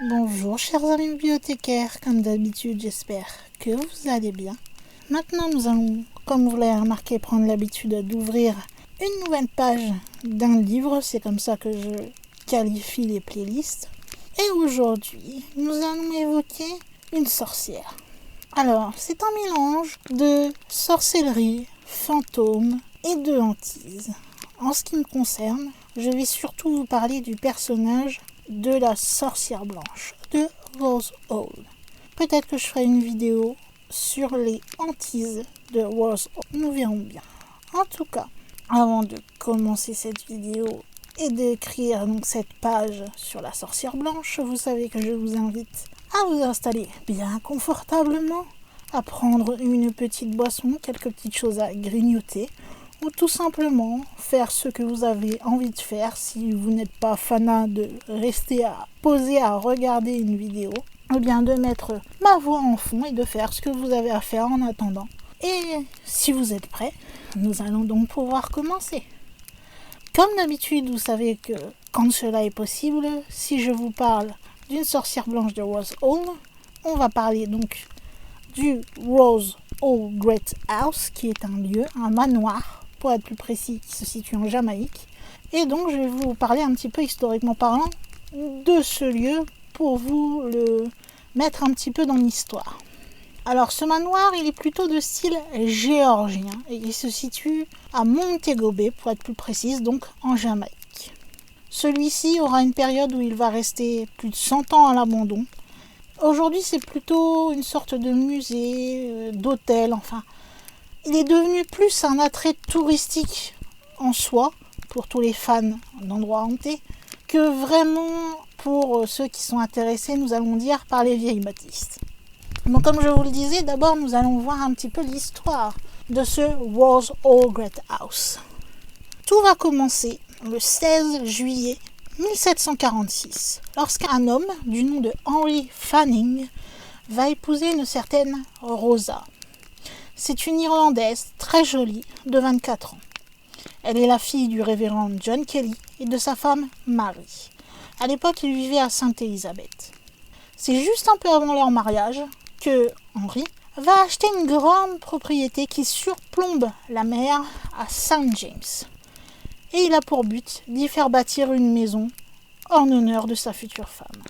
Bonjour chers amis bibliothécaires, comme d'habitude j'espère que vous allez bien. Maintenant nous allons, comme vous l'avez remarqué, prendre l'habitude d'ouvrir une nouvelle page d'un livre, c'est comme ça que je qualifie les playlists. Et aujourd'hui nous allons évoquer une sorcière. Alors c'est un mélange de sorcellerie, fantôme et de hantise. En ce qui me concerne, je vais surtout vous parler du personnage de la sorcière blanche, de Rose Hall. Peut-être que je ferai une vidéo sur les hantises de Rose Hall, nous verrons bien. En tout cas, avant de commencer cette vidéo et d'écrire donc cette page sur la sorcière blanche, vous savez que je vous invite à vous installer bien confortablement, à prendre une petite boisson, quelques petites choses à grignoter, ou tout simplement faire ce que vous avez envie de faire si vous n'êtes pas fanat de rester à poser à regarder une vidéo, ou bien de mettre ma voix en fond et de faire ce que vous avez à faire en attendant. Et si vous êtes prêts, nous allons donc pouvoir commencer. Comme d'habitude, vous savez que quand cela est possible, si je vous parle d'une sorcière blanche de Rose Hall, on va parler donc du Rose Hall Great House, qui est un lieu, un manoir, pour être plus précis, qui se situe en Jamaïque. Et donc je vais vous parler un petit peu historiquement parlant de ce lieu pour vous le mettre un petit peu dans l'histoire. Alors ce manoir, il est plutôt de style géorgien et il se situe à Montego Bay, pour être plus précise, donc en Jamaïque. Celui-ci aura une période où il va rester plus de 100 ans à l'abandon. Aujourd'hui, c'est plutôt une sorte de musée, d'hôtel, enfin. Il est devenu plus un attrait touristique en soi, pour tous les fans d'endroits hantés, que vraiment pour ceux qui sont intéressés, nous allons dire, par les vieilles bâtisses. Donc comme je vous le disais, d'abord nous allons voir un petit peu l'histoire de ce Rose Hall Great House. Tout va commencer le 16 juillet 1746, lorsqu'un homme du nom de Henry Fanning va épouser une certaine Rosa. C'est une Irlandaise très jolie de 24 ans. Elle est la fille du révérend John Kelly et de sa femme Mary. À l'époque, ils vivaient à Sainte-Élisabeth. C'est juste un peu avant leur mariage que Henry va acheter une grande propriété qui surplombe la mer à St. James. Et il a pour but d'y faire bâtir une maison en honneur de sa future femme.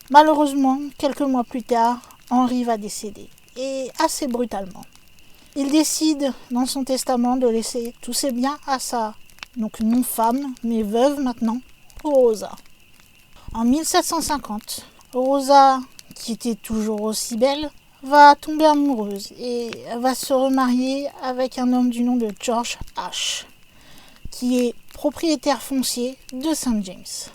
Malheureusement, quelques mois plus tard, Henry va décéder, et assez brutalement. Il décide dans son testament de laisser tous ses biens à sa, donc non femme, mais veuve maintenant, Rosa. En 1750, Rosa, qui était toujours aussi belle, va tomber amoureuse et va se remarier avec un homme du nom de George Ash, qui est propriétaire foncier de St. James.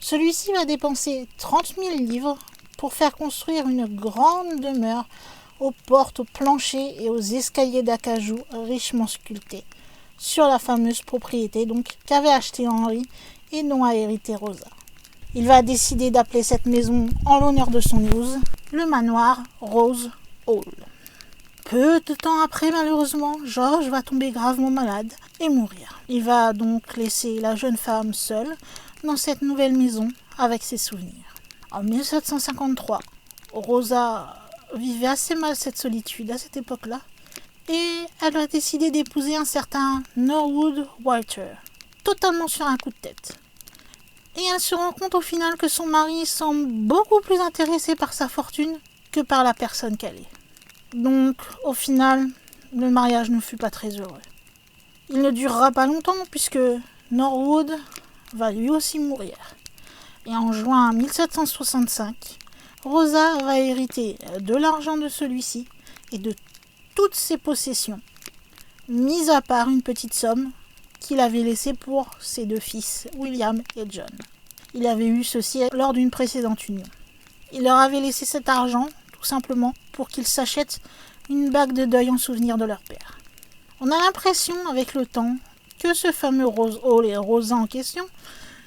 Celui-ci va dépenser 30 000 livres pour faire construire une grande demeure aux portes, aux planchers et aux escaliers d'acajou richement sculptés sur la fameuse propriété donc qu'avait acheté Henry et dont a hérité Rosa. Il va décider d'appeler cette maison en l'honneur de son épouse, le manoir Rose Hall. Peu de temps après, malheureusement, George va tomber gravement malade et mourir. Il va donc laisser la jeune femme seule dans cette nouvelle maison avec ses souvenirs. En 1753, Rosa vivait assez mal cette solitude à cette époque-là et elle a décidé d'épouser un certain Norwood Walter, totalement sur un coup de tête. Et elle se rend compte au final que son mari semble beaucoup plus intéressé par sa fortune que par la personne qu'elle est. Donc au final, le mariage ne fut pas très heureux. Il ne durera pas longtemps puisque Norwood va lui aussi mourir. Et en juin 1765, Rosa va hériter de l'argent de celui-ci et de toutes ses possessions, mis à part une petite somme qu'il avait laissée pour ses deux fils, William et John. Il avait eu ceci lors d'une précédente union. Il leur avait laissé cet argent, tout simplement, pour qu'ils s'achètent une bague de deuil en souvenir de leur père. On a l'impression, avec le temps, que ce fameux Rose Hall et Rosa en question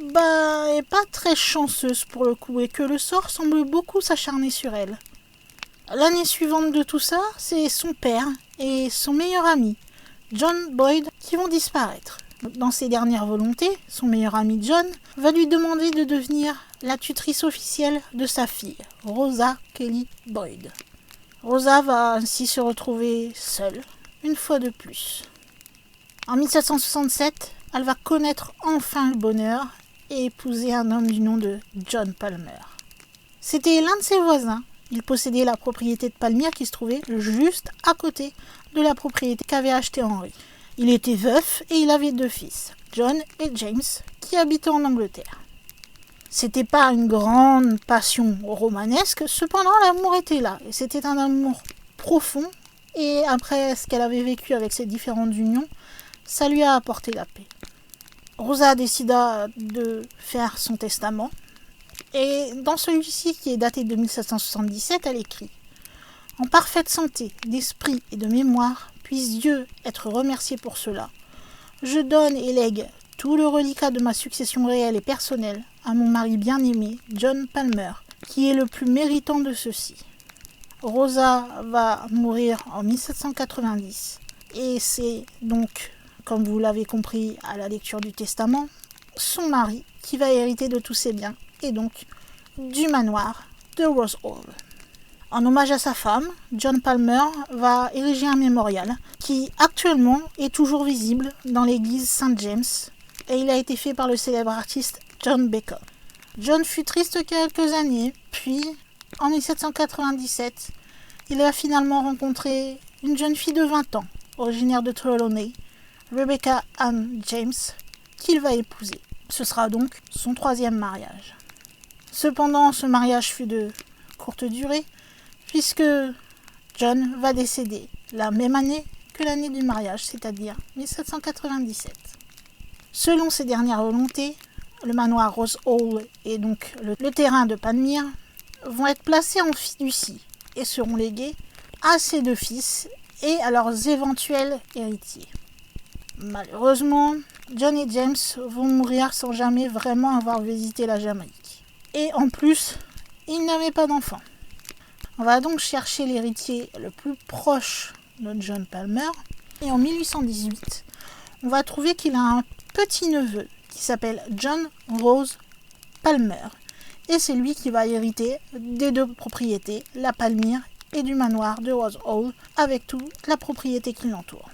est pas très chanceuse pour le coup et que le sort semble beaucoup s'acharner sur elle. L'année suivante de tout ça, c'est son père et son meilleur ami, John Boyd, qui vont disparaître. dans ses dernières volontés, son meilleur ami John va lui demander de devenir la tutrice officielle de sa fille, Rosa Kelly Boyd. Rosa va ainsi se retrouver seule, une fois de plus. En 1767, elle va connaître enfin le bonheur et épouser un homme du nom de John Palmer. C'était l'un de ses voisins. Il possédait la propriété de Palmyre qui se trouvait juste à côté de la propriété qu'avait achetée Henry. Il était veuf et il avait 2 fils, John et James, qui habitaient en Angleterre. C'était pas une grande passion romanesque, cependant l'amour était là, et c'était un amour profond, et après ce qu'elle avait vécu avec ses différentes unions, ça lui a apporté la paix. Rosa décida de faire son testament, et dans celui-ci, qui est daté de 1777, elle écrit « En parfaite santé d'esprit et de mémoire, puisse Dieu être remercié pour cela. Je donne et lègue tout le reliquat de ma succession réelle et personnelle à mon mari bien-aimé, John Palmer, qui est le plus méritant de ceci. » Rosa va mourir en 1790, et c'est donc, comme vous l'avez compris à la lecture du testament, son mari qui va hériter de tous ses biens, et donc du manoir de Rose Hall. En hommage à sa femme, John Palmer va ériger un mémorial qui actuellement est toujours visible dans l'église Saint James, et il a été fait par le célèbre artiste John Baker. John fut triste quelques années, puis en 1797, il va finalement rencontrer une jeune fille de 20 ans, originaire de Trelawney, Rebecca Ann James, qu'il va épouser. Ce sera donc son 3e mariage. Cependant, ce mariage fut de courte durée, puisque John va décéder la même année que l'année du mariage, c'est-à-dire 1797. Selon ses dernières volontés, le manoir Rose Hall et donc le terrain de Palmyre vont être placés en fiducie et seront légués à ses 2 fils et à leurs éventuels héritiers. Malheureusement, John et James vont mourir sans jamais vraiment avoir visité la Jamaïque. Et en plus, ils n'avaient pas d'enfants. On va donc chercher l'héritier le plus proche de John Palmer. Et en 1818, on va trouver qu'il a un petit-neveu qui s'appelle John Rose Palmer. Et c'est lui qui va hériter des 2 propriétés, la Palmyre et du manoir de Rose Hall, avec toute la propriété qui l'entoure.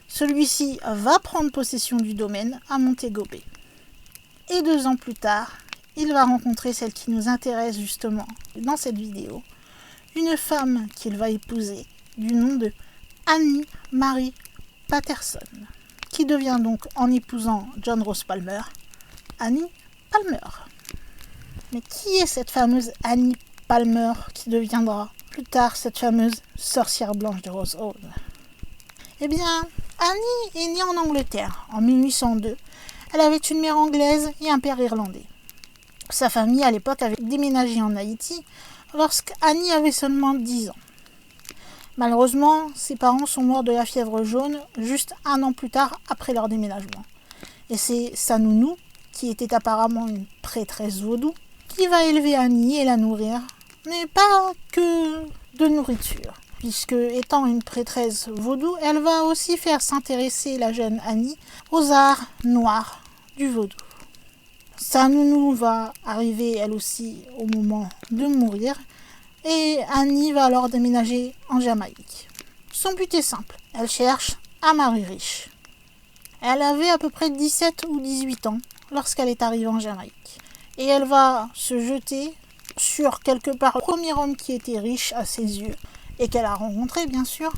Celui-ci va prendre possession du domaine à Montego Bay. Et 2 ans plus tard, il va rencontrer celle qui nous intéresse justement dans cette vidéo, une femme qu'il va épouser du nom de Annie Marie Patterson, qui devient donc, en épousant John Rose Palmer, Annie Palmer. Mais qui est cette fameuse Annie Palmer qui deviendra plus tard cette fameuse sorcière blanche de Rose Hall? Eh bien, Annie est née en Angleterre en 1802. Elle avait une mère anglaise et un père irlandais. Sa famille, à l'époque, avait déménagé en Haïti lorsqu'Annie avait seulement 10 ans. Malheureusement, ses parents sont morts de la fièvre jaune juste 1 an plus tard après leur déménagement. Et c'est sa nounou, qui était apparemment une prêtresse vaudou, qui va élever Annie et la nourrir, mais pas que de nourriture. Puisque, étant une prêtresse vaudou, elle va aussi faire s'intéresser la jeune Annie aux arts noirs du vaudou. Sa nounou va arriver elle aussi au moment de mourir, et Annie va alors déménager en Jamaïque. Son but est simple, elle cherche un mari riche. Elle avait à peu près 17 ou 18 ans lorsqu'elle est arrivée en Jamaïque. Et elle va se jeter sur quelque part le premier homme qui était riche à ses yeux, et qu'elle a rencontré bien sûr,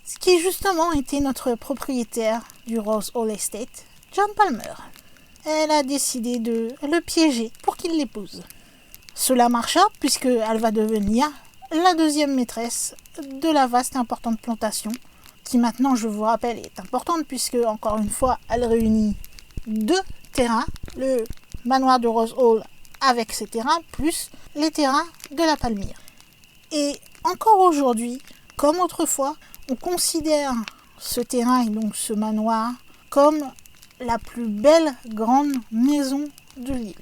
ce qui justement était notre propriétaire du Rose Hall Estate, John Palmer. Elle a décidé de le piéger pour qu'il l'épouse. Cela marcha puisqu'elle va devenir la 2e maîtresse de la vaste et importante plantation, qui maintenant, je vous rappelle, est importante puisque, encore une fois, elle réunit 2 terrains, le manoir de Rose Hall avec ses terrains, plus les terrains de la Palmyre. Et encore aujourd'hui, comme autrefois, on considère ce terrain et donc ce manoir comme la plus belle grande maison de l'île.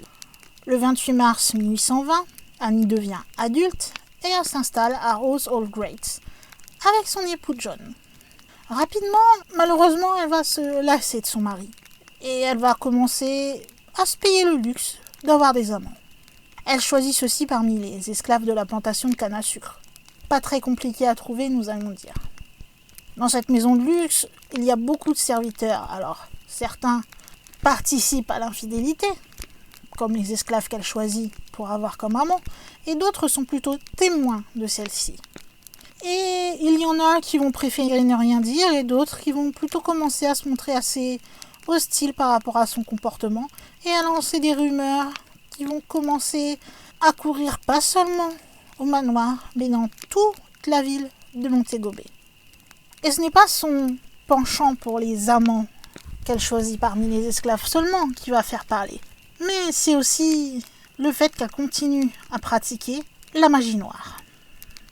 Le 28 mars 1820, Annie devient adulte et elle s'installe à Rose Hall Great avec son époux John. Rapidement, malheureusement, elle va se lasser de son mari et elle va commencer à se payer le luxe d'avoir des amants. Elle choisit ceux-ci parmi les esclaves de la plantation de canne à sucre. Pas très compliqué à trouver, nous allons dire. Dans cette maison de luxe, il y a beaucoup de serviteurs. Alors, certains participent à l'infidélité, comme les esclaves qu'elle choisit pour avoir comme amant, et d'autres sont plutôt témoins de celle-ci. Et il y en a qui vont préférer ne rien dire, et d'autres qui vont plutôt commencer à se montrer assez hostiles par rapport à son comportement, et à lancer des rumeurs qui vont commencer à courir pas seulement au manoir, mais dans toute la ville de Montego Bay. Et ce n'est pas son penchant pour les amants qu'elle choisit parmi les esclaves seulement qui va faire parler, mais c'est aussi le fait qu'elle continue à pratiquer la magie noire.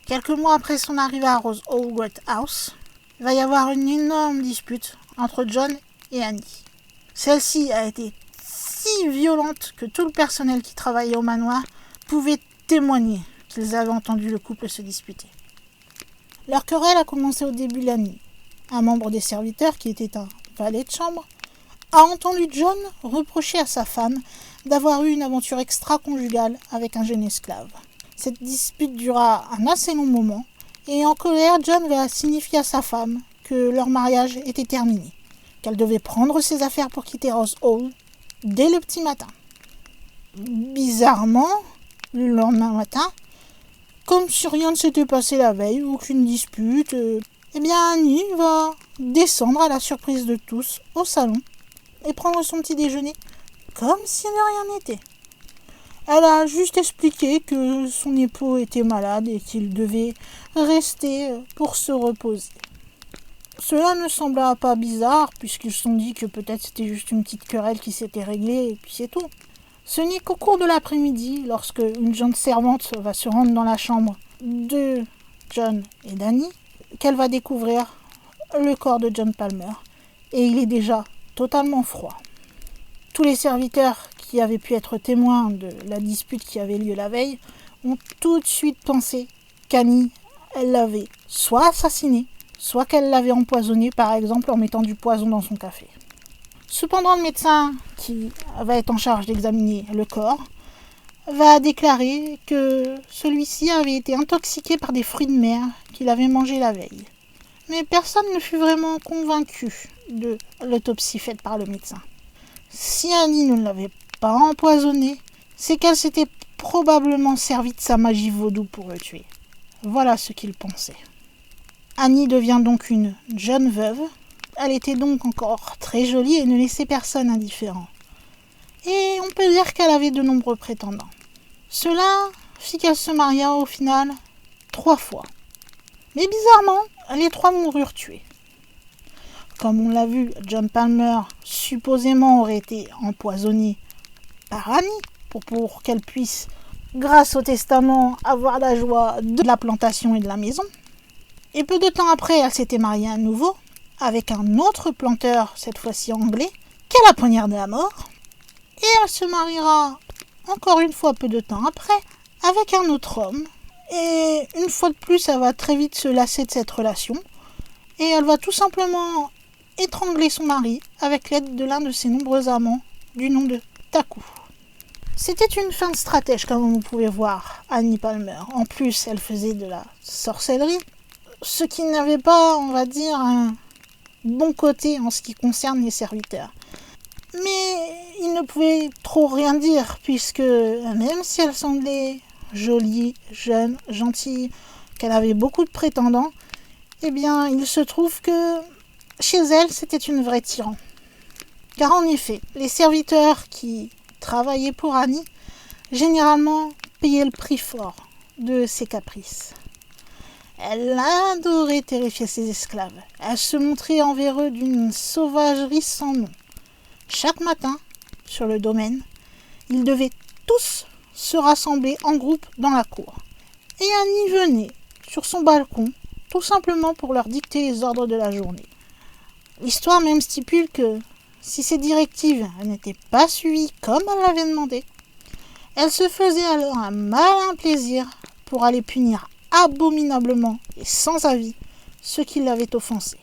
Quelques mois après son arrivée à Rose Hallgate House, il va y avoir une énorme dispute entre John et Annie. Celle-ci a été si violente que tout le personnel qui travaillait au manoir pouvait témoigner qu'ils avaient entendu le couple se disputer. Leur querelle a commencé au début de la nuit. Un membre des serviteurs, qui était un valet de chambre, a entendu John reprocher à sa femme d'avoir eu une aventure extra-conjugale avec un jeune esclave. Cette dispute dura un assez long moment, et en colère, John va signifier à sa femme que leur mariage était terminé, qu'elle devait prendre ses affaires pour quitter Rose Hall dès le petit matin. Bizarrement, le lendemain matin, comme si rien ne s'était passé la veille, aucune dispute, Annie va descendre à la surprise de tous au salon et prendre son petit déjeuner comme si de rien n'était. Elle a juste expliqué que son époux était malade et qu'il devait rester pour se reposer. Cela ne sembla pas bizarre, puisqu'ils se sont dit que peut-être c'était juste une petite querelle qui s'était réglée, et puis c'est tout. Ce n'est qu'au cours de l'après-midi, lorsque une jeune servante va se rendre dans la chambre de John et d'Annie, qu'elle va découvrir le corps de John Palmer, et il est déjà totalement froid. Tous les serviteurs qui avaient pu être témoins de la dispute qui avait lieu la veille ont tout de suite pensé qu'Annie, elle l'avait soit assassinée, soit qu'elle l'avait empoisonnée, par exemple en mettant du poison dans son café. Cependant, le médecin qui va être en charge d'examiner le corps va déclarer que celui-ci avait été intoxiqué par des fruits de mer qu'il avait mangés la veille. Mais personne ne fut vraiment convaincu de l'autopsie faite par le médecin. Si Annie ne l'avait pas empoisonné, c'est qu'elle s'était probablement servie de sa magie vaudou pour le tuer. Voilà ce qu'il pensait. Annie devient donc une jeune veuve. Elle était donc encore très jolie et ne laissait personne indifférent. Et on peut dire qu'elle avait de nombreux prétendants. Cela fit qu'elle se maria au final 3 fois. Mais bizarrement, les 3 moururent tués. Comme on l'a vu, John Palmer supposément aurait été empoisonné par Annie pour qu'elle puisse, grâce au testament, avoir la joie de la plantation et de la maison. Et peu de temps après, elle s'était mariée à nouveau avec un autre planteur, cette fois-ci anglais, qu'elle a poignardé à mort. Et elle se mariera encore une fois peu de temps après avec un autre homme. Et une fois de plus, elle va très vite se lasser de cette relation. Et elle va tout simplement étrangler son mari avec l'aide de l'un de ses nombreux amants du nom de Taku. C'était une fin de stratège, comme vous pouvez voir, Annie Palmer. En plus, elle faisait de la sorcellerie, ce qui n'avait pas, on va dire, un bon côté en ce qui concerne les serviteurs. Mais il ne pouvait trop rien dire, puisque même si elle semblait jolie, jeune, gentille, qu'elle avait beaucoup de prétendants, eh bien, il se trouve que chez elle, c'était une vraie tyran. Car en effet, les serviteurs qui travaillaient pour Annie, généralement payaient le prix fort de ses caprices. Elle adorait terrifier ses esclaves. Elle se montrait envers eux d'une sauvagerie sans nom. Chaque matin, sur le domaine, ils devaient tous se rassembler en groupe dans la cour. Et Annie venait sur son balcon, tout simplement pour leur dicter les ordres de la journée. L'histoire même stipule que si ces directives n'étaient pas suivies comme elle l'avait demandé, elle se faisait alors un malin plaisir pour aller punir abominablement et sans avis ceux qui l'avaient offensée.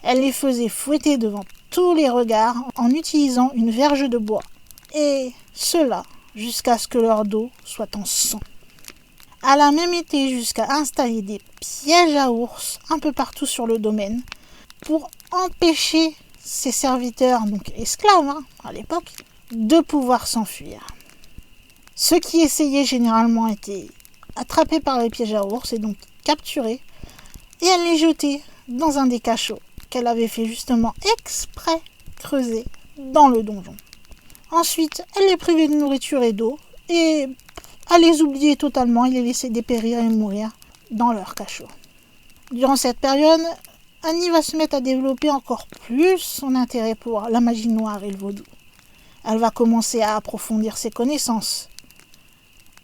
Elle les faisait fouetter devant tous les regards en utilisant une verge de bois. Et cela jusqu'à ce que leur dos soit en sang. Elle a même été jusqu'à installer des pièges à ours un peu partout sur le domaine pour empêcher ses serviteurs, donc esclaves à l'époque, de pouvoir s'enfuir. Ceux qui essayaient généralement étaient attrapés par les pièges à ours et donc capturés, et elle les jetait dans un des cachots qu'elle avait fait justement exprès creuser dans le donjon. Ensuite, elle les privait de nourriture et d'eau, et elle les oubliait totalement et les laissait dépérir et mourir dans leur cachot. Durant cette période, Annie va se mettre à développer encore plus son intérêt pour la magie noire et le vaudou. Elle va commencer à approfondir ses connaissances.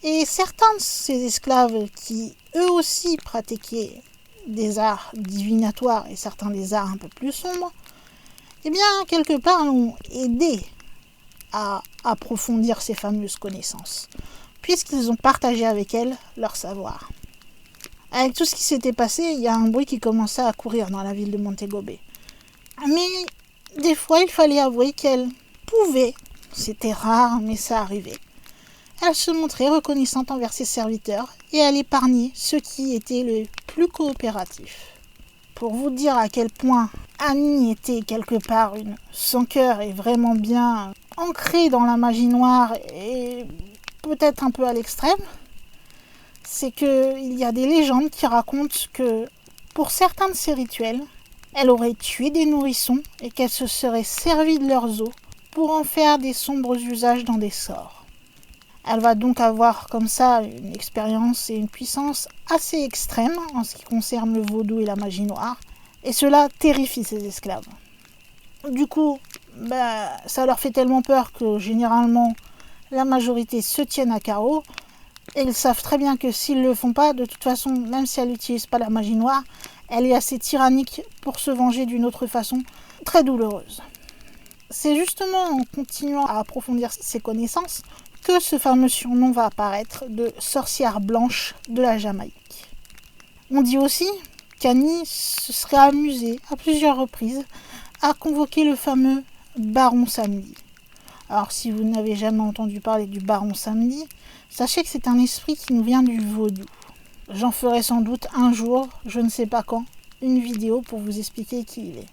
Et certains de ces esclaves qui, eux aussi, pratiquaient des arts divinatoires et certains des arts un peu plus sombres, eh bien, quelque part, l'ont aidé à approfondir ces fameuses connaissances, puisqu'ils ont partagé avec elle leur savoir. Avec tout ce qui s'était passé, il y a un bruit qui commençait à courir dans la ville de Montego Bay. Mais des fois, il fallait avouer qu'elle pouvait, c'était rare, mais ça arrivait. Elle se montrait reconnaissante envers ses serviteurs et elle épargnait ceux qui étaient les plus coopératifs. Pour vous dire à quel point Annie était quelque part une sans cœur et vraiment bien ancrée dans la magie noire et peut-être un peu à l'extrême, c'est qu'il y a des légendes qui racontent que pour certains de ces rituels, elle aurait tué des nourrissons et qu'elle se serait servie de leurs os pour en faire des sombres usages dans des sorts. Elle va donc avoir comme ça une expérience et une puissance assez extrême en ce qui concerne le vaudou et la magie noire, et cela terrifie ses esclaves. Du coup, ça leur fait tellement peur que généralement la majorité se tiennent à carreau, et ils savent très bien que s'ils ne le font pas, de toute façon, même si elle n'utilise pas la magie noire, elle est assez tyrannique pour se venger d'une autre façon très douloureuse. C'est justement en continuant à approfondir ses connaissances que ce fameux surnom va apparaître de sorcière blanche de la Jamaïque. On dit aussi qu'Annie se serait amusée à plusieurs reprises à convoquer le fameux Baron Samedi. Alors si vous n'avez jamais entendu parler du Baron Samedi, sachez que c'est un esprit qui nous vient du vaudou. J'en ferai sans doute un jour, je ne sais pas quand, une vidéo pour vous expliquer qui il est.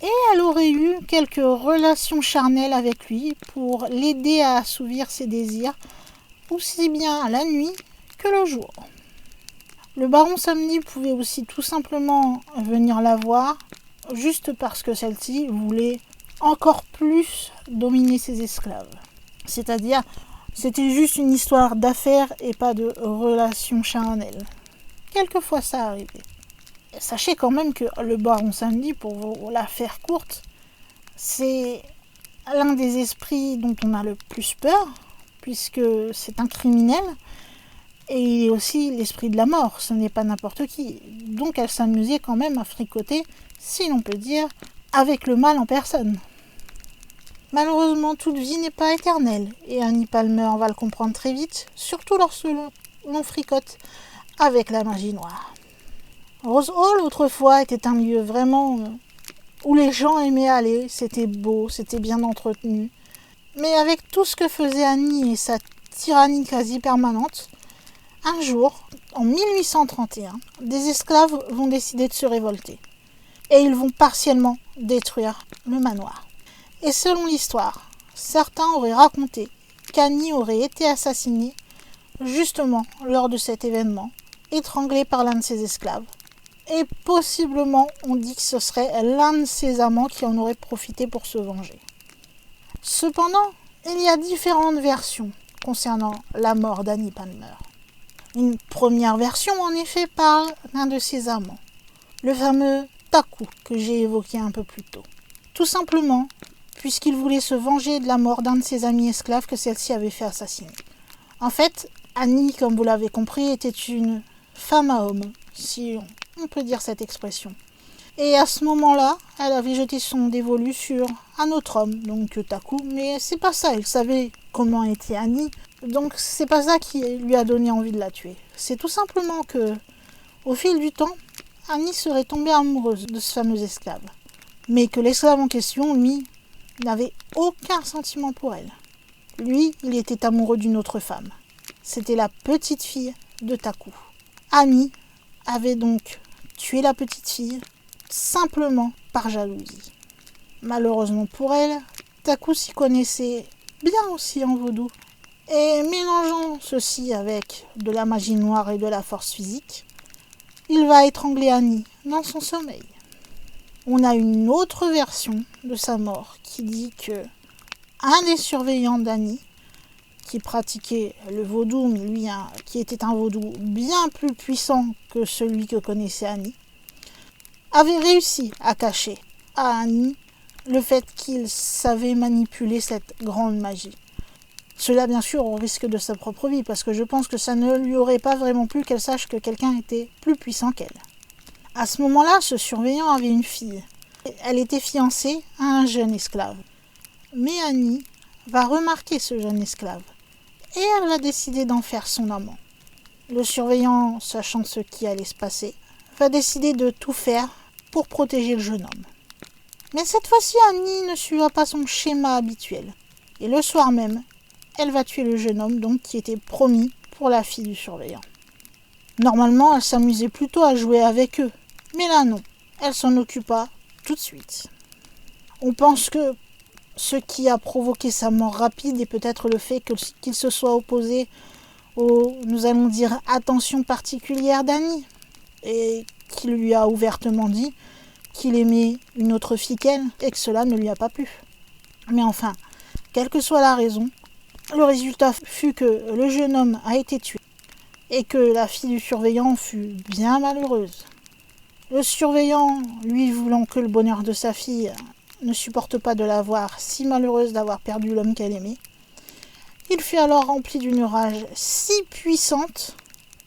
Et elle aurait eu quelques relations charnelles avec lui pour l'aider à assouvir ses désirs, aussi bien la nuit que le jour. Le Baron Samedi pouvait aussi tout simplement venir la voir, juste parce que celle-ci voulait encore plus dominer ses esclaves. C'est-à-dire, c'était juste une histoire d'affaires et pas de relations charnelles. Quelquefois ça arrivait. Sachez quand même que le Baron Samedi, pour vous la faire courte, c'est l'un des esprits dont on a le plus peur, puisque c'est un criminel, et il est aussi l'esprit de la mort, ce n'est pas n'importe qui. Donc elle s'amusait quand même à fricoter, si l'on peut dire, avec le mal en personne. Malheureusement, toute vie n'est pas éternelle, et Annie Palmer va le comprendre très vite, surtout lorsque l'on fricote avec la magie noire. Rose Hall, autrefois, était un lieu vraiment où les gens aimaient aller, c'était beau, c'était bien entretenu. Mais avec tout ce que faisait Annie et sa tyrannie quasi permanente, un jour, en 1831, des esclaves vont décider de se révolter. Et ils vont partiellement détruire le manoir. Et selon l'histoire, certains auraient raconté qu'Annie aurait été assassinée justement lors de cet événement, étranglée par l'un de ses esclaves. Et possiblement, on dit que ce serait l'un de ses amants qui en aurait profité pour se venger. Cependant, il y a différentes versions concernant la mort d'Annie Palmer. Une première version, en effet, parle d'un de ses amants, le fameux Taku, que j'ai évoqué un peu plus tôt. Tout simplement, puisqu'il voulait se venger de la mort d'un de ses amis esclaves que celle-ci avait fait assassiner. En fait, Annie, comme vous l'avez compris, était une femme à homme, si on peut dire cette expression. Et à ce moment-là, elle avait jeté son dévolu sur un autre homme, donc Taku, mais c'est pas ça, il savait comment était Annie, donc c'est pas ça qui lui a donné envie de la tuer. C'est tout simplement que, au fil du temps, Annie serait tombée amoureuse de ce fameux esclave. mais que l'esclave en question, lui, n'avait aucun sentiment pour elle. Lui, il était amoureux d'une autre femme. C'était la petite fille de Taku. Annie avait donc tué la petite fille simplement par jalousie. Malheureusement pour elle, Taku s'y connaissait bien aussi en vaudou. Et mélangeant ceci avec de la magie noire et de la force physique, il va étrangler Annie dans son sommeil. On a une autre version de sa mort qui dit que un des surveillants d'Annie, qui pratiquait le vaudou, mais lui qui était un vaudou bien plus puissant que celui que connaissait Annie, avait réussi à cacher à Annie le fait qu'il savait manipuler cette grande magie. Cela bien sûr au risque de sa propre vie, parce que je pense que ça ne lui aurait pas vraiment plu qu'elle sache que quelqu'un était plus puissant qu'elle. À ce moment-là, ce surveillant avait une fille. Elle était fiancée à un jeune esclave. Mais Annie va remarquer ce jeune esclave et elle va décider d'en faire son amant. Le surveillant, sachant ce qui allait se passer, va décider de tout faire pour protéger le jeune homme. Mais cette fois-ci, Annie ne suivra pas son schéma habituel. Et le soir même, elle va tuer le jeune homme donc qui était promis pour la fille du surveillant. Normalement, elle s'amusait plutôt à jouer avec eux. Mais là non, elle s'en occupa tout de suite. On pense que ce qui a provoqué sa mort rapide est peut-être le fait qu'il se soit opposé aux, nous allons dire, attentions particulières d'Annie. Et qu'il lui a ouvertement dit qu'il aimait une autre fille qu'elle et que cela ne lui a pas plu. Mais enfin, quelle que soit la raison, le résultat fut que le jeune homme a été tué et que la fille du surveillant fut bien malheureuse. Le surveillant, lui voulant que le bonheur de sa fille, ne supporte pas de la voir si malheureuse d'avoir perdu l'homme qu'elle aimait. Il fut alors rempli d'une rage si puissante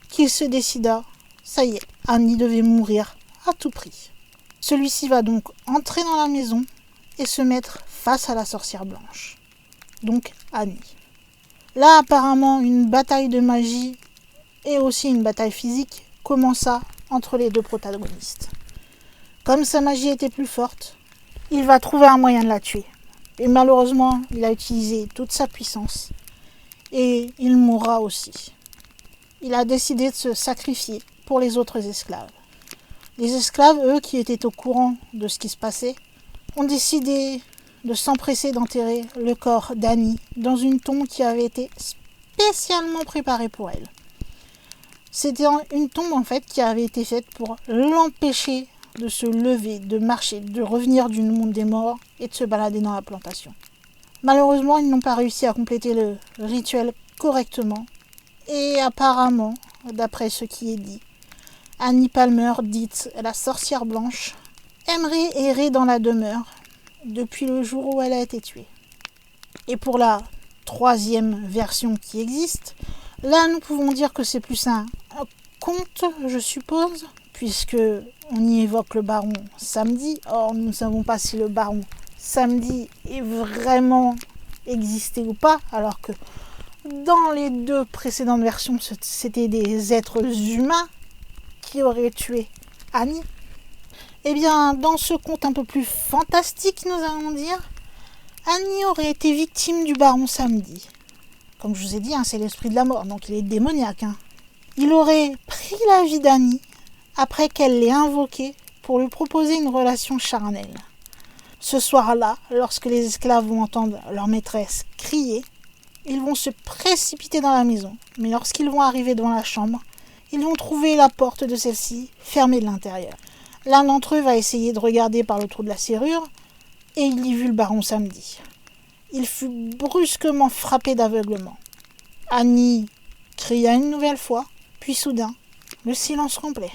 qu'il se décida, ça y est, Annie devait mourir à tout prix. Celui-ci va donc entrer dans la maison et se mettre face à la sorcière blanche, donc Annie. Là, apparemment, une bataille de magie et aussi une bataille physique commença entre les deux protagonistes. Comme sa magie était plus forte, il va trouver un moyen de la tuer. Et malheureusement, il a utilisé toute sa puissance et il mourra aussi. Il a décidé de se sacrifier pour les autres esclaves. Les esclaves, eux, qui étaient au courant de ce qui se passait, ont décidé de s'empresser d'enterrer le corps d'Annie dans une tombe qui avait été spécialement préparée pour elle. C'était une tombe en fait qui avait été faite pour l'empêcher de se lever, de marcher, de revenir du monde des morts et de se balader dans la plantation. Malheureusement, ils n'ont pas réussi à compléter le rituel correctement et apparemment, d'après ce qui est dit, Annie Palmer, dite la sorcière blanche, aimerait errer dans la demeure depuis le jour où elle a été tuée. Et pour la troisième version qui existe, là nous pouvons dire que c'est plus un conte, je suppose, puisque on y évoque le baron Samedi. Or, nous ne savons pas si le baron Samedi est vraiment existé ou pas, alors que dans les deux précédentes versions, c'était des êtres humains qui auraient tué Annie. Eh bien, dans ce conte un peu plus fantastique, nous allons dire, Annie aurait été victime du baron Samedi. Comme je vous ai dit, c'est l'esprit de la mort, donc il est démoniaque. Il aurait pris la vie d'Annie après qu'elle l'ait invoqué pour lui proposer une relation charnelle. Ce soir-là, lorsque les esclaves vont entendre leur maîtresse crier, ils vont se précipiter dans la maison. Mais lorsqu'ils vont arriver devant la chambre, ils vont trouver la porte de celle-ci fermée de l'intérieur. L'un d'entre eux va essayer de regarder par le trou de la serrure et il y vit le baron Samedi. Il fut brusquement frappé d'aveuglement. Annie cria une nouvelle fois, puis soudain, le silence complet.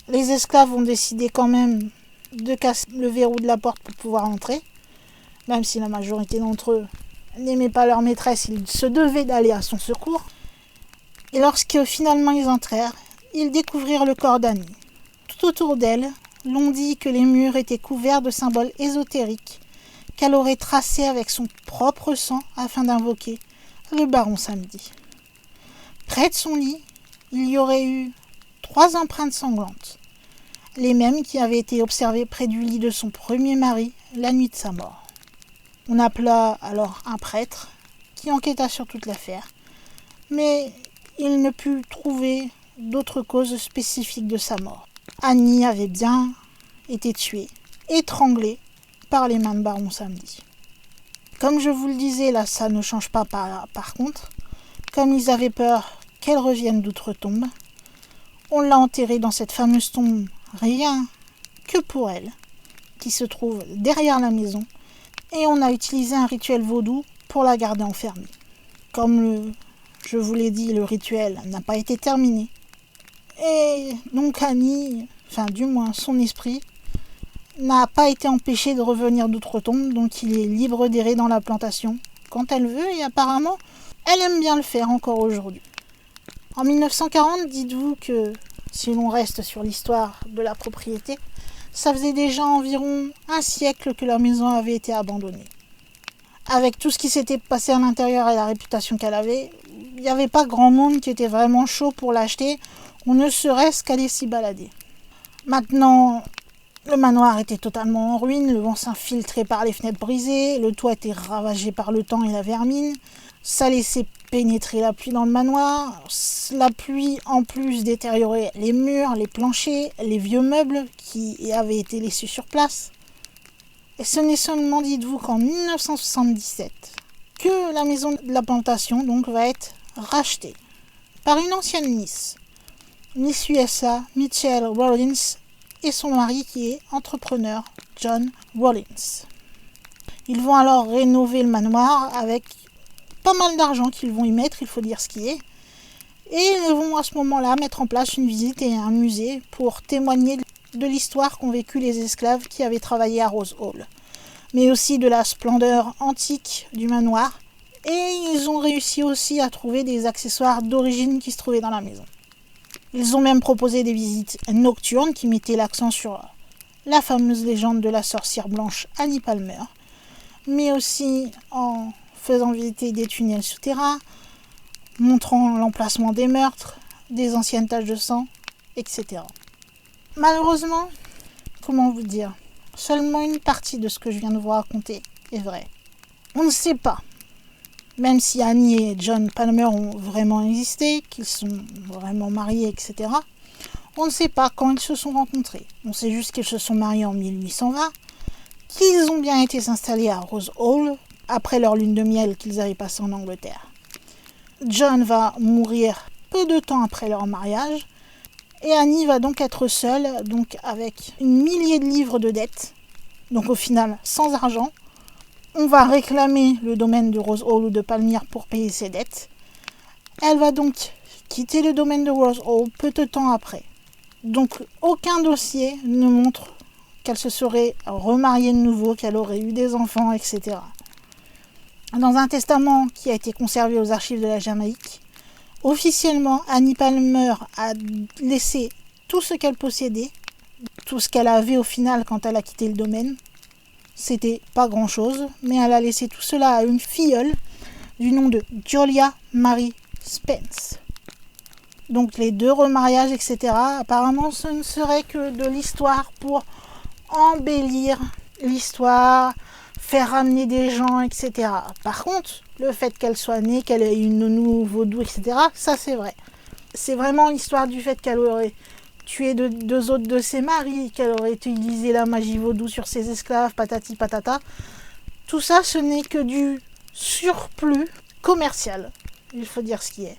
Les esclaves vont décider quand même de casser le verrou de la porte pour pouvoir entrer, même si la majorité d'entre eux n'aimaient pas leur maîtresse, ils se devaient d'aller à son secours. Et lorsque finalement ils entrèrent, ils découvrirent le corps d'Annie. Tout autour d'elle, l'on dit que les murs étaient couverts de symboles ésotériques qu'elle aurait tracés avec son propre sang afin d'invoquer le baron Samedi. Près de son lit, il y aurait eu 3 empreintes sanglantes. les mêmes qui avaient été observés près du lit de son premier mari la nuit de sa mort. On appela alors un prêtre qui enquêta sur toute l'affaire, mais il ne put trouver d'autre cause spécifique de sa mort. Annie avait bien été tuée, étranglée par les mains de Baron Samedi. Comme je vous le disais, là ça ne change pas par contre. Comme ils avaient peur qu'elle revienne d'outre-tombe, on l'a enterrée dans cette fameuse tombe rien que pour elle, qui se trouve derrière la maison, et on a utilisé un rituel vaudou pour la garder enfermée. Comme je vous l'ai dit, le rituel n'a pas été terminé. Et donc Annie, enfin du moins son esprit, n'a pas été empêché de revenir d'outre-tombe, donc il est libre d'errer dans la plantation quand elle veut, et apparemment, elle aime bien le faire encore aujourd'hui. En 1940, dites-vous que, si l'on reste sur l'histoire de la propriété, ça faisait déjà environ un siècle que la maison avait été abandonnée. Avec tout ce qui s'était passé à l'intérieur et la réputation qu'elle avait, il n'y avait pas grand monde qui était vraiment chaud pour l'acheter, ou ne serait-ce qu'aller s'y balader. Maintenant, le manoir était totalement en ruine, le vent s'infiltrait par les fenêtres brisées, le toit était ravagé par le temps et la vermine. Ça laissait pénétrer la pluie dans le manoir. La pluie, en plus, détériorait les murs, les planchers, les vieux meubles qui avaient été laissés sur place. Et ce n'est seulement, dites-vous, qu'en 1977 que la maison de la plantation donc, va être rachetée par une ancienne Miss USA, Mitchell Rollins, et son mari qui est entrepreneur, John Rollins. Ils vont alors rénover le manoir avec pas mal d'argent qu'ils vont y mettre, il faut dire ce qui est. Et ils vont à ce moment-là mettre en place une visite et un musée pour témoigner de l'histoire qu'ont vécu les esclaves qui avaient travaillé à Rose Hall, mais aussi de la splendeur antique du manoir. Et ils ont réussi aussi à trouver des accessoires d'origine qui se trouvaient dans la maison. Ils ont même proposé des visites nocturnes qui mettaient l'accent sur la fameuse légende de la sorcière blanche Annie Palmer, mais aussi en faisant visiter des tunnels souterrains, montrant l'emplacement des meurtres, des anciennes taches de sang, etc. Malheureusement, comment vous dire, seulement une partie de ce que je viens de vous raconter est vraie. On ne sait pas, même si Annie et John Palmer ont vraiment existé, qu'ils sont vraiment mariés, etc., on ne sait pas quand ils se sont rencontrés. On sait juste qu'ils se sont mariés en 1820, qu'ils ont bien été installés à Rose Hall après leur lune de miel qu'ils avaient passée en Angleterre. John va mourir peu de temps après leur mariage, et Annie va donc être seule, donc avec une millier de livres de dettes, donc au final sans argent. On va réclamer le domaine de Rose Hall ou de Palmyre pour payer ses dettes. Elle va donc quitter le domaine de Rose Hall peu de temps après. Donc aucun dossier ne montre qu'elle se serait remariée de nouveau, qu'elle aurait eu des enfants, etc. Dans un testament qui a été conservé aux archives de la Jamaïque, officiellement, Annie Palmer a laissé tout ce qu'elle possédait, tout ce qu'elle avait au final quand elle a quitté le domaine. C'était pas grand-chose, mais elle a laissé tout cela à une filleule du nom de Julia Mary Spence. Donc les deux remariages, etc., apparemment ce ne serait que de l'histoire pour embellir l'histoire, faire ramener des gens, etc. Par contre, le fait qu'elle soit née, qu'elle ait une nounou vaudou, etc., ça c'est vrai. C'est vraiment l'histoire du fait qu'elle aurait tué deux autres de ses maris, qu'elle aurait utilisé la magie vaudou sur ses esclaves, patati patata. Tout ça, ce n'est que du surplus commercial. Il faut dire ce qui est.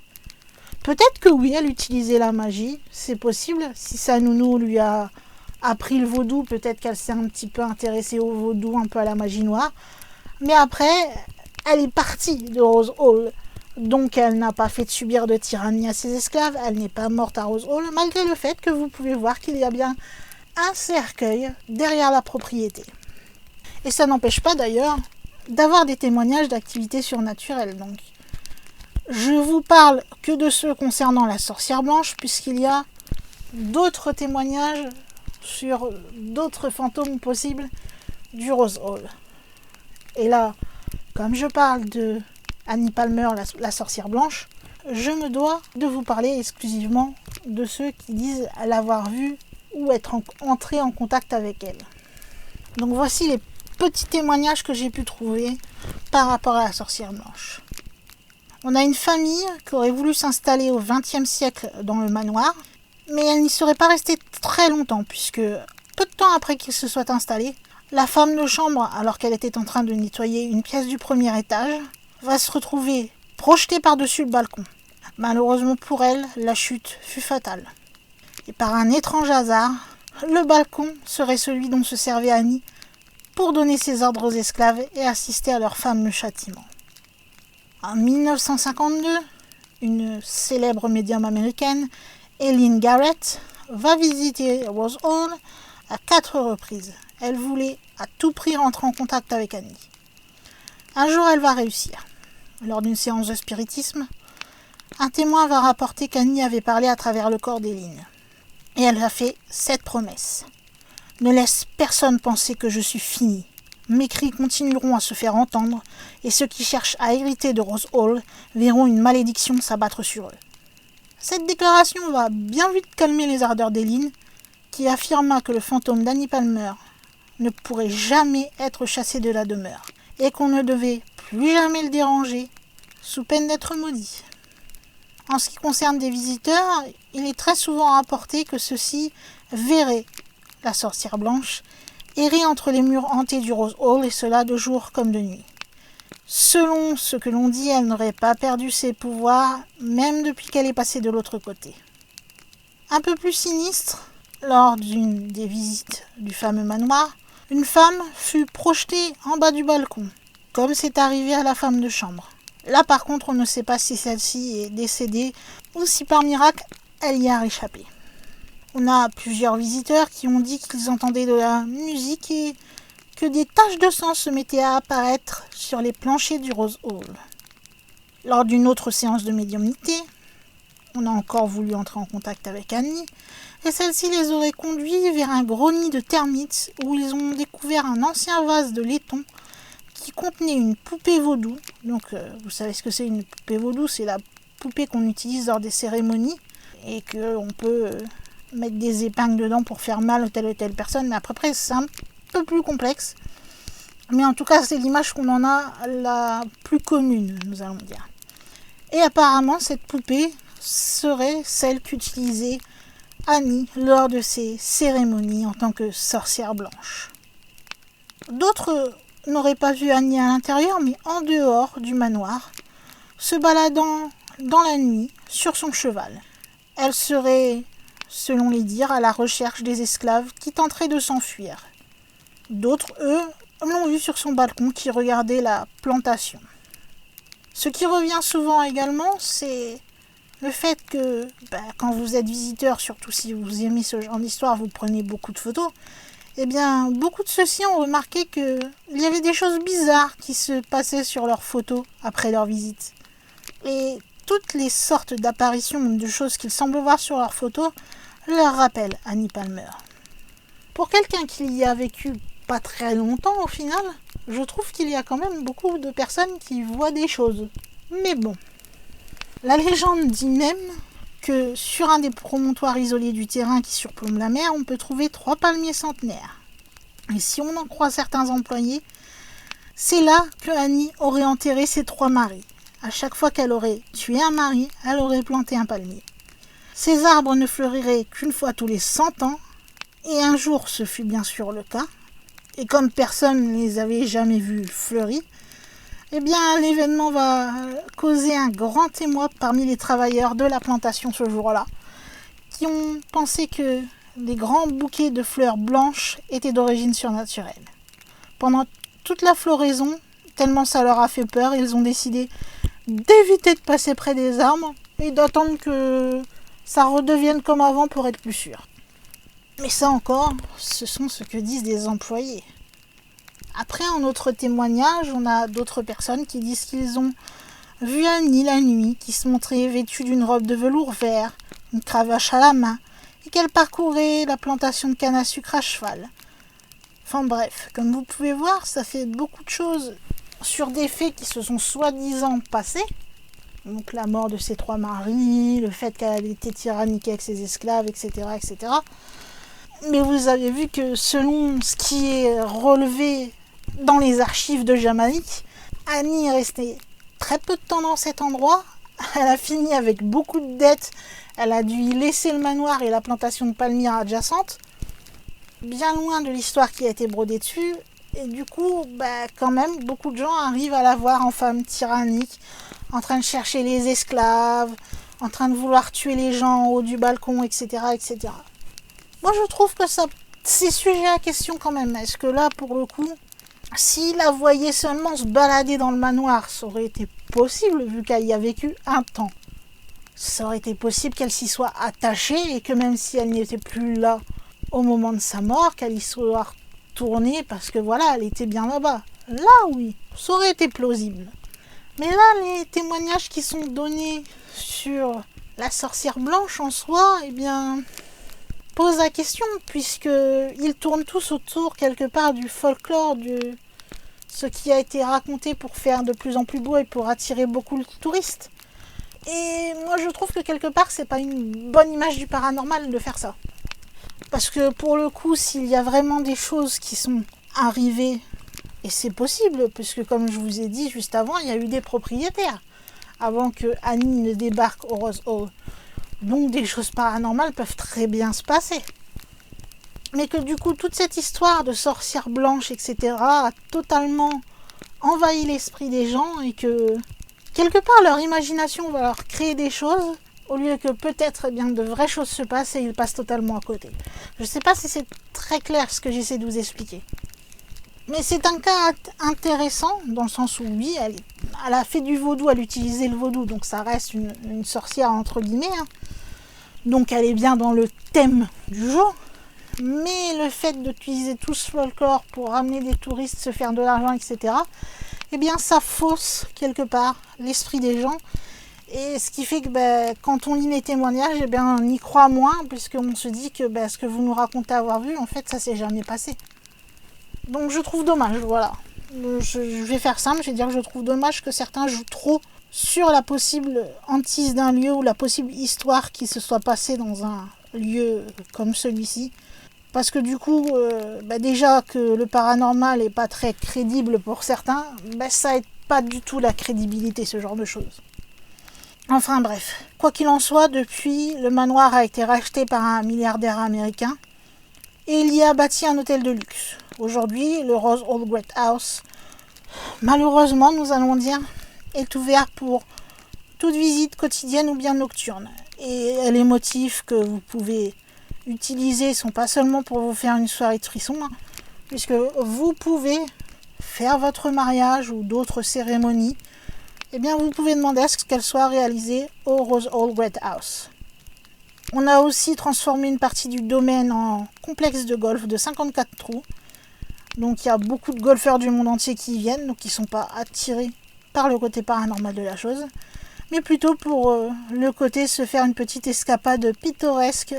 Peut-être que oui, elle utilisait la magie, c'est possible. Si sa nounou lui a appris le vaudou, peut-être qu'elle s'est un petit peu intéressée au vaudou, un peu à la magie noire. Mais après, elle est partie de Rose Hall. Donc elle n'a pas fait subir de tyrannie à ses esclaves, elle n'est pas morte à Rose Hall, malgré le fait que vous pouvez voir qu'il y a bien un cercueil derrière la propriété. Et ça n'empêche pas d'ailleurs d'avoir des témoignages d'activités surnaturelles. Donc, je vous parle que de ceux concernant la sorcière blanche, puisqu'il y a d'autres témoignages sur d'autres fantômes possibles du Rose Hall. Et là, comme je parle de Annie Palmer, la sorcière blanche, je me dois de vous parler exclusivement de ceux qui disent l'avoir vue ou être entré en contact avec elle. Donc voici les petits témoignages que j'ai pu trouver par rapport à la sorcière blanche. On a une famille qui aurait voulu s'installer au XXe siècle dans le manoir, mais elle n'y serait pas restée très longtemps, puisque peu de temps après qu'ils se soient installés, la femme de chambre, alors qu'elle était en train de nettoyer une pièce du premier étage, va se retrouver projetée par-dessus le balcon. Malheureusement pour elle, la chute fut fatale. Et par un étrange hasard, le balcon serait celui dont se servait Annie pour donner ses ordres aux esclaves et assister à leur fameux châtiment. En 1952, une célèbre médium américaine, Eileen Garrett, va visiter Rose Hall à 4 reprises. Elle voulait à tout prix rentrer en contact avec Annie. Un jour, elle va réussir. Lors d'une séance de spiritisme, un témoin va rapporter qu'Annie avait parlé à travers le corps d'Eileen. Et elle a fait cette promesse. « Ne laisse personne penser que je suis finie. Mes cris continueront à se faire entendre, et ceux qui cherchent à hériter de Rose Hall verront une malédiction s'abattre sur eux. » Cette déclaration va bien vite calmer les ardeurs d'Eileen, qui affirma que le fantôme d'Annie Palmer ne pourrait jamais être chassé de la demeure, et qu'on ne devait plus jamais le déranger, sous peine d'être maudit. En ce qui concerne des visiteurs, il est très souvent rapporté que ceux-ci verraient la sorcière blanche errer entre les murs hantés du Rose Hall, et cela de jour comme de nuit. Selon ce que l'on dit, elle n'aurait pas perdu ses pouvoirs, même depuis qu'elle est passée de l'autre côté. Un peu plus sinistre, lors d'une des visites du fameux manoir, une femme fut projetée en bas du balcon, comme c'est arrivé à la femme de chambre. Là par contre, on ne sait pas si celle-ci est décédée ou si par miracle, elle y a réchappé. On a plusieurs visiteurs qui ont dit qu'ils entendaient de la musique et que des taches de sang se mettaient à apparaître sur les planchers du Rose Hall. Lors d'une autre séance de médiumnité, on a encore voulu entrer en contact avec Annie, et celle-ci les aurait conduits vers un gros nid de termites où ils ont découvert un ancien vase de laiton qui contenait une poupée vaudou. Donc, vous savez ce que c'est une poupée vaudou, c'est la poupée qu'on utilise lors des cérémonies et qu'on peut mettre des épingles dedans pour faire mal à telle ou telle personne, mais après c'est un peu plus complexe. Mais en tout cas, c'est l'image qu'on en a la plus commune, nous allons dire. Et apparemment, cette poupée serait celle qu'utilisait Annie lors de ses cérémonies en tant que sorcière blanche. D'autres n'auraient pas vu Annie à l'intérieur, mais en dehors du manoir, se baladant dans la nuit sur son cheval. Elle serait, selon les dires, à la recherche des esclaves qui tenteraient de s'enfuir. D'autres, eux, l'ont vue sur son balcon qui regardait la plantation. Ce qui revient souvent également, c'est le fait que quand vous êtes visiteur, surtout si vous aimez ce genre d'histoire, vous prenez beaucoup de photos, eh bien, beaucoup de ceux-ci ont remarqué qu'il y avait des choses bizarres qui se passaient sur leurs photos après leur visite. Et toutes les sortes d'apparitions ou de choses qu'ils semblent voir sur leurs photos leur rappellent Annie Palmer. Pour quelqu'un qui y a vécu pas très longtemps au final, je trouve qu'il y a quand même beaucoup de personnes qui voient des choses. Mais bon. La légende dit même que sur un des promontoires isolés du terrain qui surplombe la mer, on peut trouver 3 palmiers centenaires. Et si on en croit certains employés, c'est là que Annie aurait enterré ses 3 maris. À chaque fois qu'elle aurait tué un mari, elle aurait planté un palmier. Ces arbres ne fleuriraient qu'une fois tous les 100 ans, et un jour ce fut bien sûr le cas. Et comme personne ne les avait jamais vus fleurir, eh bien l'événement va causer un grand émoi parmi les travailleurs de la plantation ce jour-là, qui ont pensé que les grands bouquets de fleurs blanches étaient d'origine surnaturelle. Pendant toute la floraison, tellement ça leur a fait peur, ils ont décidé d'éviter de passer près des arbres et d'attendre que ça redevienne comme avant pour être plus sûr. Mais ça encore, ce sont ce que disent des employés. Après, en autre témoignage, on a d'autres personnes qui disent qu'ils ont vu Annie la nuit, qui se montrait vêtue d'une robe de velours vert, une cravache à la main, et qu'elle parcourait la plantation de canne à sucre à cheval. Enfin bref, comme vous pouvez voir, ça fait beaucoup de choses sur des faits qui se sont soi-disant passés. Donc la mort de ses 3 maris, le fait qu'elle ait été tyranniquée avec ses esclaves, etc., etc. Mais vous avez vu que selon ce qui est relevé dans les archives de Jamaïque, Annie est restée très peu de temps dans cet endroit. Elle a fini avec beaucoup de dettes. Elle a dû y laisser le manoir et la plantation de palmiers adjacente, bien loin de l'histoire qui a été brodée dessus. Et du coup, quand même, beaucoup de gens arrivent à la voir en femme tyrannique, en train de chercher les esclaves, en train de vouloir tuer les gens en haut du balcon, etc., etc. Moi, je trouve que ça, c'est sujet à question quand même. Est-ce que là, pour le coup, s'il la voyait seulement se balader dans le manoir, ça aurait été possible, vu qu'elle y a vécu un temps. Ça aurait été possible qu'elle s'y soit attachée et que même si elle n'était plus là au moment de sa mort, qu'elle y soit retournée parce que voilà, elle était bien là-bas. Là, oui, ça aurait été plausible. Mais là, les témoignages qui sont donnés sur la sorcière blanche en soi, eh bien, posent la question, puisqu'ils tournent tous autour quelque part du folklore, de ce qui a été raconté pour faire de plus en plus beau et pour attirer beaucoup de touristes. Et moi, je trouve que quelque part, c'est pas une bonne image du paranormal de faire ça. Parce que pour le coup, s'il y a vraiment des choses qui sont arrivées, et c'est possible, puisque comme je vous ai dit juste avant, il y a eu des propriétaires avant que Annie ne débarque au Rose Hall. Donc des choses paranormales peuvent très bien se passer. Mais que du coup, toute cette histoire de sorcière blanche, etc., a totalement envahi l'esprit des gens et que quelque part, leur imagination va leur créer des choses au lieu que peut-être de vraies choses se passent et ils passent totalement à côté. Je ne sais pas si c'est très clair ce que j'essaie de vous expliquer. Mais c'est un cas intéressant dans le sens où oui, elle a fait du vaudou, elle utilisait le vaudou, donc ça reste une sorcière entre guillemets. Donc elle est bien dans le thème du jour. Mais le fait d'utiliser tout ce folklore pour ramener des touristes, se faire de l'argent, etc., eh bien ça fausse quelque part l'esprit des gens. Et ce qui fait que quand on lit les témoignages, eh bien, on y croit moins, puisqu'on se dit que ce que vous nous racontez avoir vu, en fait, ça s'est jamais passé. Donc je trouve dommage, voilà. Je vais faire simple, je vais dire que je trouve dommage que certains jouent trop sur la possible hantise d'un lieu ou la possible histoire qui se soit passée dans un lieu comme celui-ci. Parce que du coup, déjà que le paranormal n'est pas très crédible pour certains, ça n'aide pas du tout la crédibilité, ce genre de choses. Enfin bref, quoi qu'il en soit, depuis, le manoir a été racheté par un milliardaire américain et il y a bâti un hôtel de luxe. Aujourd'hui, le Rose Hall Great House, malheureusement, nous allons dire, est ouvert pour toute visite quotidienne ou bien nocturne. Et les motifs que vous pouvez utiliser ne sont pas seulement pour vous faire une soirée de frisson, puisque vous pouvez faire votre mariage ou d'autres cérémonies, eh bien vous pouvez demander à ce qu'elles soient réalisées au Rose Hall Great House. On a aussi transformé une partie du domaine en complexe de golf de 54 trous. Donc il y a beaucoup de golfeurs du monde entier qui y viennent, donc qui ne sont pas attirés par le côté paranormal de la chose, mais plutôt pour le côté se faire une petite escapade pittoresque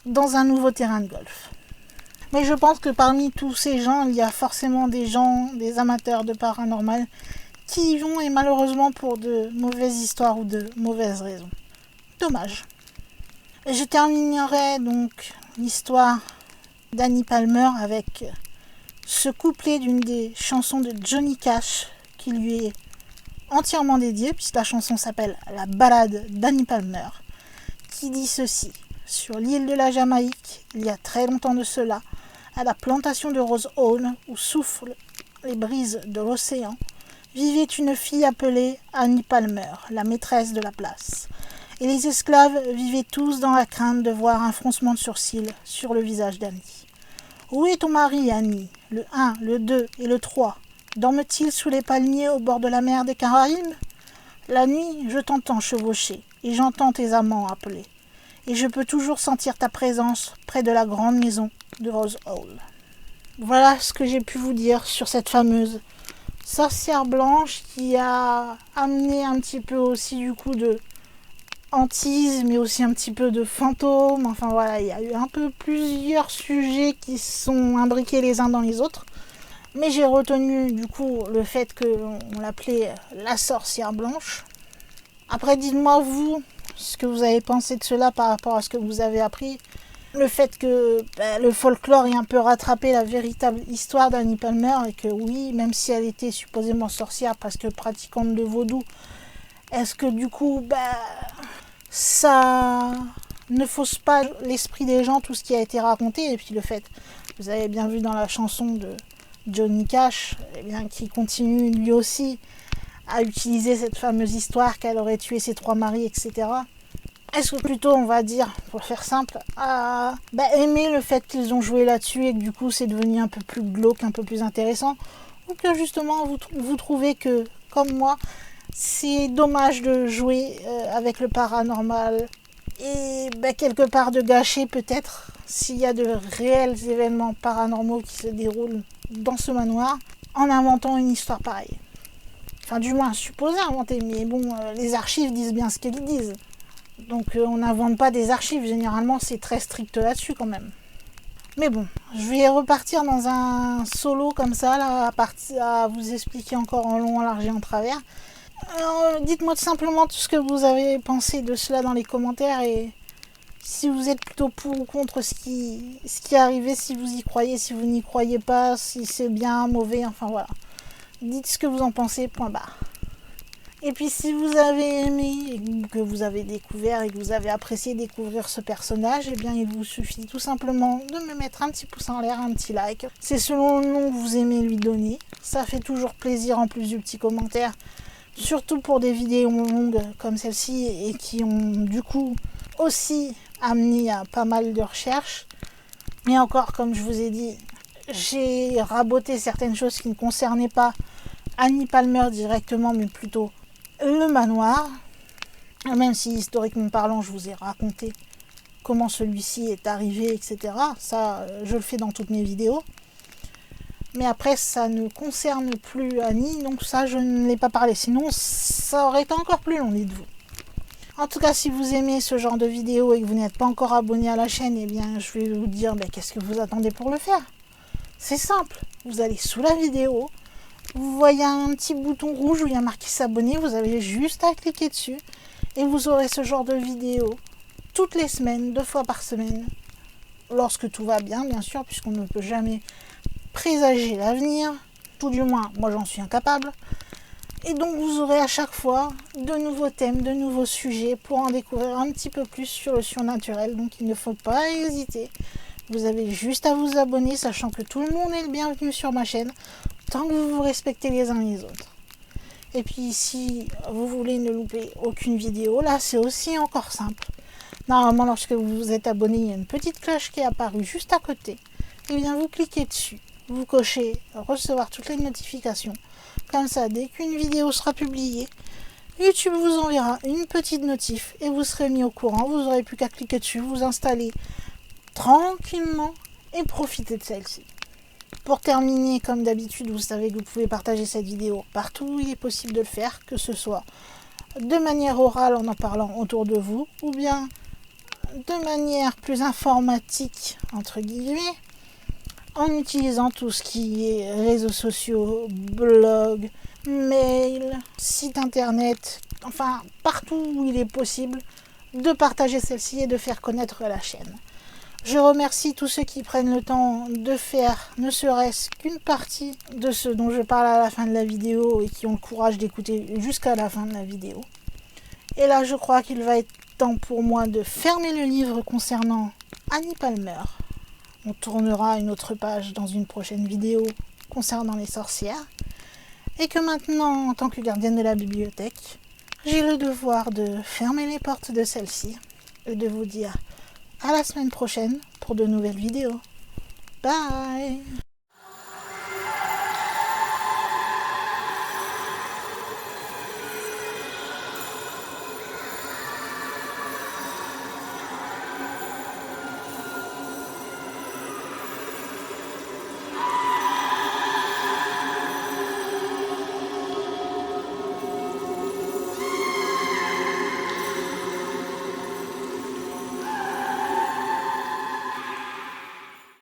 dans un nouveau terrain de golf. Mais je pense que parmi tous ces gens, il y a forcément des gens, des amateurs de paranormal, qui y vont et malheureusement pour de mauvaises histoires ou de mauvaises raisons. Dommage. Et je terminerai donc l'histoire d'Annie Palmer avec ce couplet d'une des chansons de Johnny Cash qui lui est entièrement dédiée, puisque la chanson s'appelle La Ballade d'Annie Palmer, qui dit ceci. Sur l'île de la Jamaïque, il y a très longtemps de cela, à la plantation de Rose Hall, où soufflent les brises de l'océan, vivait une fille appelée Annie Palmer, la maîtresse de la place. Et les esclaves vivaient tous dans la crainte de voir un froncement de sourcils sur le visage d'Annie. « Où est ton mari, Annie ? Le 1, le 2 et le 3 dorment-ils sous les palmiers au bord de la mer des Caraïbes ? La nuit, je t'entends chevaucher, et j'entends tes amants appeler. Et je peux toujours sentir ta présence près de la grande maison de Rose Hall. » Voilà ce que j'ai pu vous dire sur cette fameuse sorcière blanche qui a amené un petit peu aussi du coup de hantise, mais aussi un petit peu de fantôme. Enfin voilà, il y a eu un peu plusieurs sujets qui sont imbriqués les uns dans les autres. Mais j'ai retenu du coup le fait qu'on l'appelait la sorcière blanche. Après, dites-moi vous ce que vous avez pensé de cela par rapport à ce que vous avez appris. le fait que le folklore ait un peu rattrapé la véritable histoire d'Annie Palmer et que oui, même si elle était supposément sorcière parce que pratiquante de vaudou, est-ce que du coup ça ne fausse pas l'esprit des gens, tout ce qui a été raconté. Et puis le fait, vous avez bien vu dans la chanson de Johnny Cash, eh bien, qui continue lui aussi à utiliser cette fameuse histoire qu'elle aurait tué ses 3 maris, etc. Est-ce que plutôt, on va dire, pour faire simple, aimer le fait qu'ils ont joué là-dessus et que du coup c'est devenu un peu plus glauque, un peu plus intéressant, ou que justement vous trouvez que, comme moi, c'est dommage de jouer avec le paranormal et quelque part de gâcher peut-être s'il y a de réels événements paranormaux qui se déroulent dans ce manoir en inventant une histoire pareille. Enfin, du moins, supposé inventer, mais bon, les archives disent bien ce qu'elles disent. Donc on n'invente pas des archives, généralement c'est très strict là-dessus quand même. Mais bon, je vais repartir dans un solo comme ça, là, à vous expliquer encore en long, en large et en travers. Alors, dites-moi simplement tout ce que vous avez pensé de cela dans les commentaires et si vous êtes plutôt pour ou contre ce qui est arrivé, si vous y croyez, si vous n'y croyez pas, si c'est bien, mauvais, enfin voilà. Dites ce que vous en pensez, point barre. Et puis si vous avez aimé, que vous avez découvert et que vous avez apprécié découvrir ce personnage, eh bien il vous suffit tout simplement de me mettre un petit pouce en l'air, un petit like. C'est selon le nom que vous aimez lui donner. Ça fait toujours plaisir en plus du petit commentaire. Surtout pour des vidéos longues comme celle-ci et qui ont du coup aussi amené à pas mal de recherches. Mais encore, comme je vous ai dit, j'ai raboté certaines choses qui ne concernaient pas Annie Palmer directement, mais plutôt le manoir. Même si historiquement parlant, je vous ai raconté comment celui-ci est arrivé, etc. Ça, je le fais dans toutes mes vidéos. Mais après, ça ne concerne plus Annie, donc ça, je ne l'ai pas parlé. Sinon, ça aurait été encore plus long, dites-vous. En tout cas, si vous aimez ce genre de vidéos et que vous n'êtes pas encore abonné à la chaîne, eh bien, je vais vous dire qu'est-ce que vous attendez pour le faire. C'est simple. Vous allez sous la vidéo, vous voyez un petit bouton rouge où il y a marqué s'abonner, vous avez juste à cliquer dessus et vous aurez ce genre de vidéos toutes les semaines, 2 fois par semaine, lorsque tout va bien, bien sûr, puisqu'on ne peut jamais présager l'avenir, tout du moins, moi j'en suis incapable. Et donc vous aurez à chaque fois de nouveaux thèmes, de nouveaux sujets pour en découvrir un petit peu plus sur le surnaturel. Donc il ne faut pas hésiter. Vous avez juste à vous abonner, sachant que tout le monde est le bienvenu sur ma chaîne, tant que vous vous respectez les uns les autres. Et puis si vous voulez ne louper aucune vidéo, là c'est aussi encore simple. Normalement, lorsque vous vous êtes abonné, il y a une petite cloche qui est apparue juste à côté. Et bien vous cliquez dessus, vous cochez recevoir toutes les notifications. Comme ça, dès qu'une vidéo sera publiée, YouTube vous enverra une petite notif et vous serez mis au courant. Vous n'aurez plus qu'à cliquer dessus, vous installer tranquillement et profiter de celle-ci. Pour terminer, comme d'habitude, vous savez que vous pouvez partager cette vidéo partout où il est possible de le faire, que ce soit de manière orale en parlant autour de vous, ou bien de manière plus informatique, entre guillemets, en utilisant tout ce qui est réseaux sociaux, blog, mail, site internet, enfin partout où il est possible de partager celle-ci et de faire connaître la chaîne. Je remercie tous ceux qui prennent le temps de faire ne serait-ce qu'une partie de ce dont je parle à la fin de la vidéo et qui ont le courage d'écouter jusqu'à la fin de la vidéo. Et là, je crois qu'il va être temps pour moi de fermer le livre concernant Annie Palmer. On tournera une autre page dans une prochaine vidéo concernant les sorcières. Et que maintenant, en tant que gardienne de la bibliothèque, j'ai le devoir de fermer les portes de celle-ci et de vous dire à la semaine prochaine pour de nouvelles vidéos. Bye!